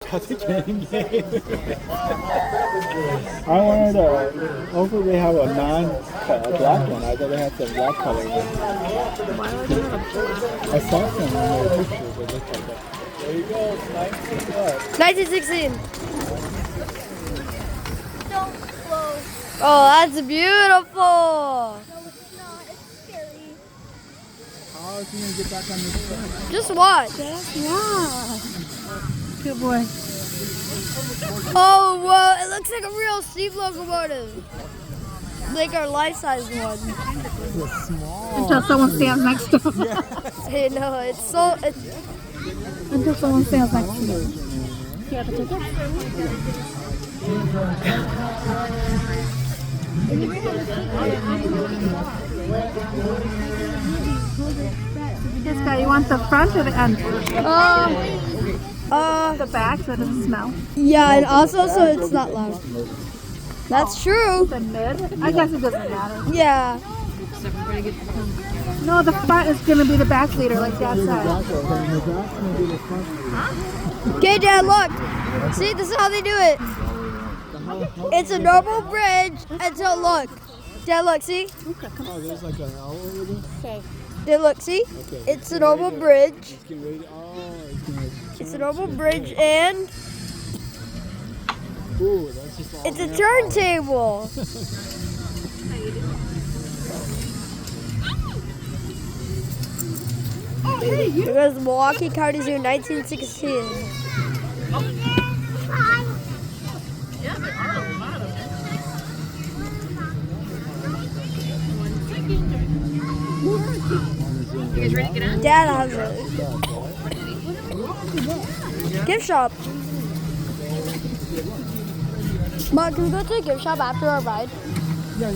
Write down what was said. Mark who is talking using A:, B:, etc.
A: That's a game. I wanted hopefully they have a non-black one. I thought they had some black color ones.
B: Why would you have a black?
A: I saw some in their pictures. They looked like that. There you go. It's 1916.
B: 1916.
C: Don't close.
B: Oh, that's beautiful.
C: No, it's not. It's scary.
A: How is he going to get back on this thing?
B: Just watch.
C: Yeah. Good boy.
B: Oh, whoa. It looks like a real steam locomotive. Like our life-size one.
A: It's small.
C: Until someone stands next to him.
B: Hey, no, it's so...
C: Until someone stands next to him. You have a ticket? This guy, you want the front or the end? The back so it doesn't smell.
B: Yeah, and also so it's not loud. That's true.
C: The mid? I guess it doesn't matter.
B: Yeah.
C: No, the front is going to be the back leader, like Dad said.
B: Okay, Dad, look. See, this is how they do it. It's a normal bridge until look. Dad, look, see?
A: Oh, there's like an L over there?
C: Okay.
B: Dad, look, see?
A: Okay.
B: It's a normal bridge.
A: It's getting ready. Oh, it's going to...
B: It's a normal bridge and
A: Ooh, that's just all
B: it's a
A: ramp
B: turntable. Here goes the Milwaukee County Zoo 1916. Dad has it. Gift shop. Mom, can we go to the gift shop after our ride?
A: Yeah.